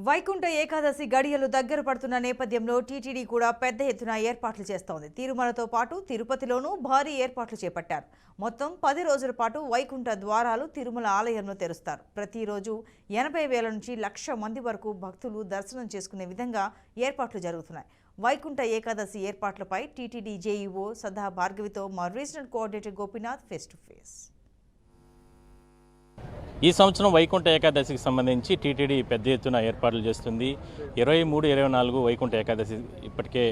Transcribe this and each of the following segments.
వైకుంఠ ఏకాదశి గడియలు దగ్గర పడుతున్న నేపథ్యంలో టీటీడీ కూడా పెద్ద ఎత్తున ఏర్పాట్లు చేస్తోంది. తిరుమలతో పాటు తిరుపతిలోనూ భారీ ఏర్పాట్లు చేపట్టారు. మొత్తం 10 రోజుల పాటు వైకుంఠ ద్వారాలు తిరుమల ఆలయంలో తెరుస్తారు. ప్రతిరోజు 80,000 నుంచి 1,00,000 మంది వరకు భక్తులు దర్శనం చేసుకునే విధంగా ఏర్పాట్లు జరుగుతున్నాయి. వైకుంఠ ఏకాదశి ఏర్పాట్లపై టీటీడీ జేఈఓ సదా భార్గవితో మా regional coordinator Gopinath face to face. ఈ సంవత్సరం వైకుంఠ ఏకాదశికి సంబంధించి టీటీడీ పెద్ద ఎత్తున ఏర్పాట్లు చేస్తుంది. 23, 24 వైకుంఠ ఏకాదశి ఇప్పటికే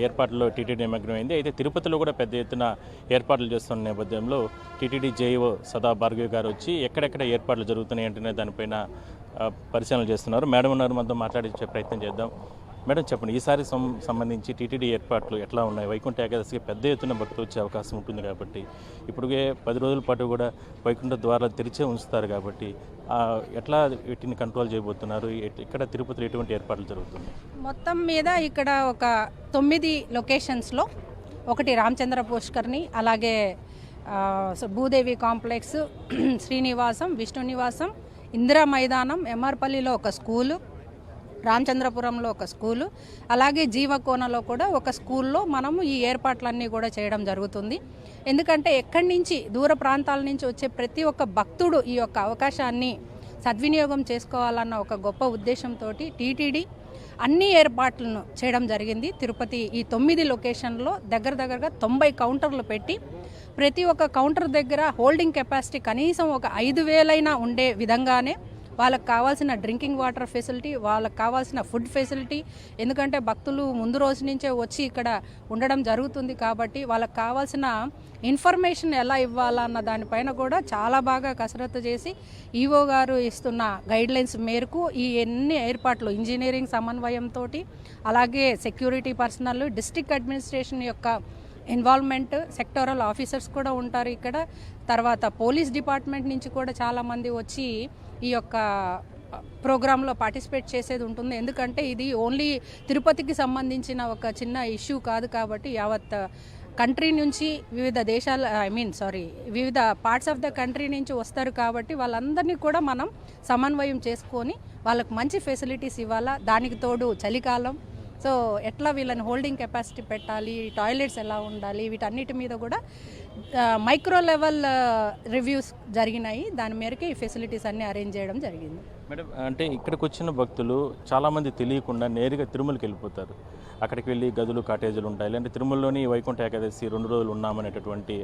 ఏర్పాట్లలో టీటీడీ నిమగ్నమైంది. అయితే తిరుపతిలో కూడా పెద్ద ఎత్తున ఏర్పాట్లు చేస్తున్న నేపథ్యంలో టీటీడీ జేఈఓ సదా భార్గవి గారు వచ్చి ఎక్కడెక్కడ ఏర్పాట్లు జరుగుతున్నాయి అంటే దానిపైన పరిశీలన చేస్తున్నారు. మేడం ఉన్నారు, మనతో మాట్లాడించే ప్రయత్నం చేద్దాం. మేడం చెప్పండి, ఈసారి సంబంధించి టీటీడీ ఏర్పాట్లు ఎట్లా ఉన్నాయి? వైకుంఠ ఏకాదశికి పెద్ద ఎత్తున భక్తులు వచ్చే అవకాశం ఉంటుంది కాబట్టి ఇప్పటికే 10 రోజుల పాటు కూడా వైకుంఠ ద్వారాలు తెరిచే ఉంచుతారు కాబట్టి ఎట్లా వీటిని కంట్రోల్ చేయబోతున్నారు? ఇక్కడ తిరుపతిలో ఎటువంటి ఏర్పాట్లు జరుగుతుంది? మొత్తం మీద ఇక్కడ ఒక 9 లొకేషన్స్లో ఒకటి రామచంద్ర పుష్కర్ని, అలాగే భూదేవి కాంప్లెక్స్, శ్రీనివాసం, విష్ణు నివాసం, ఇందిరా మైదానం, ఎంఆర్పల్లిలో ఒక స్కూలు, రామచంద్రపురంలో ఒక స్కూలు, అలాగే జీవకోనలో కూడా ఒక స్కూల్లో మనము ఈ ఏర్పాట్లన్నీ కూడా చేయడం జరుగుతుంది. ఎందుకంటే ఎక్కడి నుంచి దూర ప్రాంతాల నుంచి వచ్చే ప్రతి ఒక్క భక్తుడు ఈ యొక్క అవకాశాన్ని సద్వినియోగం చేసుకోవాలన్న ఒక గొప్ప ఉద్దేశంతో టీటీడీ అన్ని ఏర్పాట్లను చేయడం జరిగింది. తిరుపతి ఈ 9 లొకేషన్లో దగ్గరగా 90 కౌంటర్లు పెట్టి ప్రతి ఒక్క కౌంటర్ దగ్గర హోల్డింగ్ కెపాసిటీ కనీసం ఒక 5,000 ఉండే విధంగానే వాళ్ళకి కావాల్సిన డ్రింకింగ్ వాటర్ ఫెసిలిటీ, వాళ్ళకి కావాల్సిన ఫుడ్ ఫెసిలిటీ, ఎందుకంటే భక్తులు ముందు రోజు నుంచే వచ్చి ఇక్కడ ఉండడం జరుగుతుంది కాబట్టి వాళ్ళకి కావాల్సిన ఇన్ఫర్మేషన్ ఎలా ఇవ్వాలన్న దానిపైన కూడా చాలా బాగా కసరత్తు చేసి ఈవో గారు ఇస్తున్న గైడ్లైన్స్ మేరకు ఈ ఎన్ని ఏర్పాట్లు ఇంజనీరింగ్ సమన్వయంతో, అలాగే సెక్యూరిటీ పర్సనల్, డిస్ట్రిక్ట్ అడ్మినిస్ట్రేషన్ యొక్క ఇన్వాల్వ్మెంట్, సెక్టోరల్ ఆఫీసర్స్ కూడా ఉంటారు ఇక్కడ. తర్వాత పోలీస్ డిపార్ట్మెంట్ నుంచి కూడా చాలామంది వచ్చి ఈ యొక్క ప్రోగ్రాంలో పార్టిసిపేట్ చేసేది ఉంటుంది. ఎందుకంటే ఇది ఓన్లీ తిరుపతికి సంబంధించిన ఒక చిన్న ఇష్యూ కాదు కాబట్టి యావత్ కంట్రీ నుంచి వివిధ దేశాల వివిధ పార్ట్స్ ఆఫ్ ద కంట్రీ నుంచి వస్తారు కాబట్టి వాళ్ళందరినీ కూడా మనం సమన్వయం చేసుకొని వాళ్ళకు మంచి ఫెసిలిటీస్ ఇవ్వాలా. దానికి తోడు చలికాలం, సో ఎట్లా వీళ్ళని హోల్డింగ్ కెపాసిటీ పెట్టాలి, టాయిలెట్స్ ఎలా ఉండాలి, వీటన్నిటి మీద కూడా మైక్రో లెవెల్ రివ్యూస్ జరిగినాయి. దాని మేరకు ఈ ఫెసిలిటీస్ అన్నీ అరేంజ్ చేయడం జరిగింది. మేడం, అంటే ఇక్కడికి వచ్చిన భక్తులు చాలామంది తెలియకుండా నేరుగా తిరుమలకి వెళ్ళిపోతారు. అక్కడికి వెళ్ళి గదులు, కాటేజీలు ఉంటాయి, లేదంటే తిరుమలలోని వైకుంఠ ఏకాదశి 2 రోజులు ఉన్నామనేటటువంటి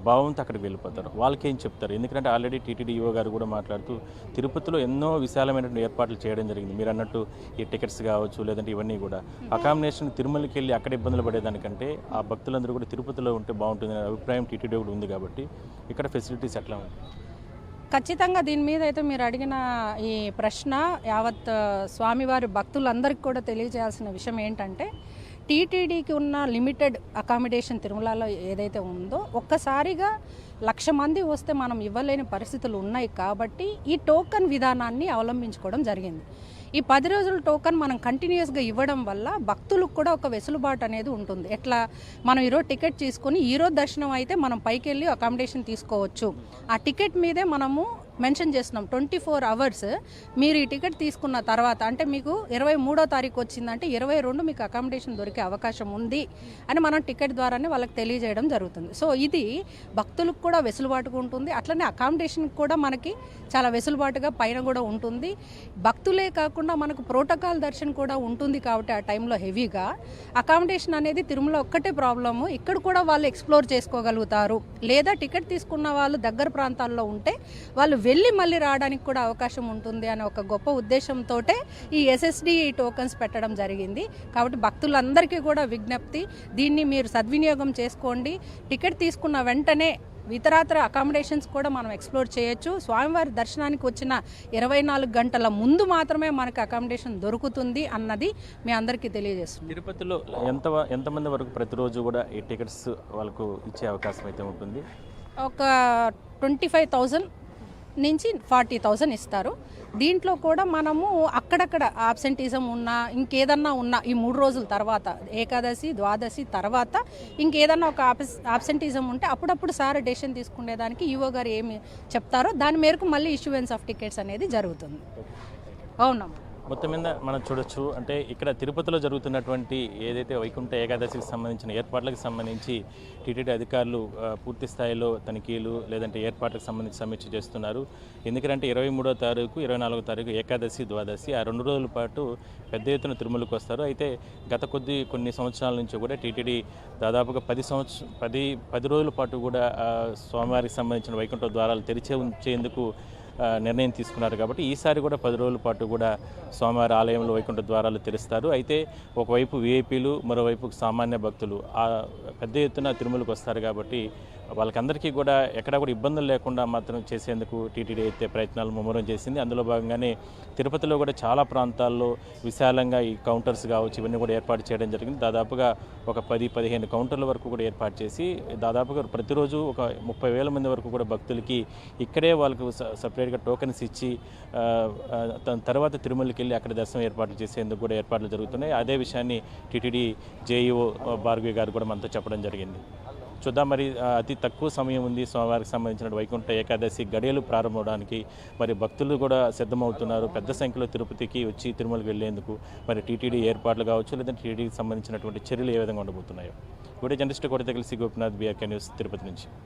భావంతో అక్కడికి వెళ్ళిపోతారు. వాళ్ళకి ఏం చెప్తారు? ఎందుకంటే ఆల్రెడీ టీటీడీ ఈవో గారు కూడా మాట్లాడుతూ తిరుపతిలో ఎన్నో విశాలమైనటువంటి ఏర్పాట్లు చేయడం జరిగింది. మీరు అన్నట్టు ఈ టికెట్స్ కావచ్చు, లేదంటే ఇవన్నీ కూడా అకామిడేషన్ తిరుమలకి వెళ్ళి అక్కడ ఇబ్బందులు పడేదానికంటే ఆ భక్తులందరూ కూడా తిరుపతిలో ఉంటే బాగుంటుందనే అభిప్రాయం టీటీడీ కూడా ఉంది కాబట్టి ఇక్కడ ఫెసిలిటీస్ ఎట్లా ఉంది? ఖచ్చితంగా దీని మీద అయితే మీరు అడిగిన ఈ ప్రశ్న యావత్ స్వామివారి భక్తులందరికీ కూడా తెలియజేయాల్సిన విషయం ఏంటంటే, టీటీడీకి ఉన్న లిమిటెడ్ అకామిడేషన్ తిరుమలలో ఏదైతే ఉందో ఒక్కసారిగా 1,00,000 మంది వస్తే మనం ఇవ్వలేని పరిస్థితులు ఉన్నాయి కాబట్టి ఈ టోకన్ విధానాన్ని అవలంబించుకోవడం జరిగింది. ఈ 10 రోజుల టోకన్ మనం కంటిన్యూస్గా ఇవ్వడం వల్ల భక్తులకు కూడా ఒక వెసులుబాటు అనేది ఉంటుంది. ఎట్లా, మనం ఈరోజు టికెట్ తీసుకొని ఈరోజు దర్శనం అయితే మనం పైకి వెళ్ళి అకామిడేషన్ తీసుకోవచ్చు. ఆ టికెట్ మీదే మనము మెన్షన్ చేస్తున్నాం 24 అవర్స్ మీరు ఈ టికెట్ తీసుకున్న తర్వాత, అంటే మీకు 23వ తారీఖు వచ్చిందంటే 22 మీకు అకామిడేషన్ దొరికే అవకాశం ఉంది అని మనం టికెట్ ద్వారానే వాళ్ళకి తెలియజేయడం జరుగుతుంది. సో ఇది భక్తులకు కూడా వెసులుబాటుగా ఉంటుంది, అట్లనే అకామిడేషన్కి కూడా మనకి చాలా వెసులుబాటుగా పైన కూడా ఉంటుంది. భక్తులే కాకుండా మనకు ప్రోటోకాల్ దర్శనం కూడా ఉంటుంది కాబట్టి ఆ టైంలో హెవీగా అకామిడేషన్ అనేది తిరుమల ఒక్కటే ప్రాబ్లము. ఇక్కడ కూడా వాళ్ళు ఎక్స్ప్లోర్ చేసుకోగలుగుతారు. లేదా టికెట్ తీసుకున్న వాళ్ళు దగ్గర ప్రాంతాల్లో ఉంటే వాళ్ళు వెళ్ళి మళ్ళీ రావడానికి కూడా అవకాశం ఉంటుంది అనే ఒక గొప్ప ఉద్దేశంతో ఈ ఎస్ఎస్డి టోకన్స్ పెట్టడం జరిగింది. కాబట్టి భక్తులందరికీ కూడా విజ్ఞప్తి, దీన్ని మీరు సద్వినియోగం చేసుకోండి. టికెట్ తీసుకున్న వెంటనే ఇతరాతర అకామిడేషన్స్ కూడా మనం ఎక్స్ప్లోర్ చేయొచ్చు. స్వామివారి దర్శనానికి వచ్చిన 24 గంటల ముందు మాత్రమే మనకు అకామిడేషన్ దొరుకుతుంది అన్నది మీ అందరికీ తెలియజేస్తుంది. తిరుపతిలో ఎంతమంది వరకు ప్రతిరోజు కూడా ఈ టికెట్స్ వాళ్ళకు ఇచ్చే అవకాశం అయితే ఉంటుంది? ఒక 25,000 నుంచి 40,000 ఇస్తారు. దీంట్లో కూడా మనము అక్కడక్కడ ఆబ్సెంటిజం ఉన్నా, ఇంకేదన్నా ఉన్నా ఈ 3 రోజుల తర్వాత, ఏకాదశి, ద్వాదశి తర్వాత ఇంకేదన్నా ఒక ఆబ్సెంటిజం ఉంటే అప్పుడప్పుడు సార్ డెసిషన్ తీసుకునేదానికి ఈవో గారు ఏమి చెప్తారో దాని మేరకు మళ్ళీ ఇష్యూవెన్స్ ఆఫ్ టికెట్స్ అనేది జరుగుతుంది. అవునమ్మా. మొత్తం మీద మనం చూడొచ్చు. అంటే ఇక్కడ తిరుపతిలో జరుగుతున్నటువంటి ఏదైతే వైకుంఠ ఏకాదశికి సంబంధించిన ఏర్పాట్లకు సంబంధించి టీటీడీ అధికారులు పూర్తి స్థాయిలో తనిఖీలు లేదంటే ఏర్పాట్లకు సంబంధించి సమీక్ష చేస్తున్నారు. ఎందుకంటే 23వ తారీఖు 24వ తారీఖు ఏకాదశి ద్వాదశి ఆ 2 రోజుల పాటు పెద్ద ఎత్తున తిరుమలకు వస్తారు. అయితే గత కొన్ని సంవత్సరాల నుంచి కూడా టీటీడీ దాదాపుగా 10 రోజుల పాటు కూడా స్వామివారికి సంబంధించిన వైకుంఠ ద్వారాలు తెరిచే ఉంచేందుకు నిర్ణయం తీసుకున్నారు. కాబట్టి ఈసారి కూడా 10 రోజుల పాటు కూడా స్వామివారి ఆలయంలో వైకుంఠ ద్వారాలు తెరుస్తారు. అయితే ఒకవైపు వీఐపీలు, మరోవైపు సామాన్య భక్తులు పెద్ద ఎత్తున తిరుమలకు వస్తారు. కాబట్టి వాళ్ళకందరికీ కూడా ఎక్కడా కూడా ఇబ్బందులు లేకుండా మాత్రం చేసేందుకు టీటీడీ అయితే ప్రయత్నాలు ముమ్మరం చేసింది. అందులో భాగంగానే తిరుపతిలో కూడా చాలా ప్రాంతాల్లో విశాలంగా ఈ కౌంటర్స్ కావచ్చు ఇవన్నీ కూడా ఏర్పాటు చేయడం జరిగింది. దాదాపుగా ఒక 10-15 కౌంటర్ల వరకు కూడా ఏర్పాటు చేసి దాదాపుగా ప్రతిరోజు ఒక 30,000 మంది వరకు కూడా భక్తులకి ఇక్కడే వాళ్ళకు సపరేట్గా టోకెన్స్ ఇచ్చి తర్వాత తిరుమలకి వెళ్ళి అక్కడ దర్శనం ఏర్పాట్లు చేసేందుకు కూడా ఏర్పాట్లు జరుగుతున్నాయి. అదే విషయాన్ని టీటీడీ జేఈఓ భార్గవి గారు కూడా మనతో చెప్పడం జరిగింది. చూద్దాం మరి అతి తక్కువ సమయం ఉంది స్వామివారికి సంబంధించిన వైకుంఠ ఏకాదశి గడియలు ప్రారంభమవడానికి. మరి భక్తులు కూడా సిద్ధమవుతున్నారు పెద్ద సంఖ్యలో తిరుపతికి వచ్చి తిరుమలకి వెళ్లేందుకు. మరి టీటీడీ ఏర్పాట్లు కావచ్చు లేదంటే టీటీడీకి సంబంధించినటువంటి చర్యలు ఏ విధంగా ఉండబోతున్నాయో. వీడియో జర్నలిస్ట్ కూడా కలిసి గోపినాథ్, BRK న్యూస్, తిరుపతి నుంచి.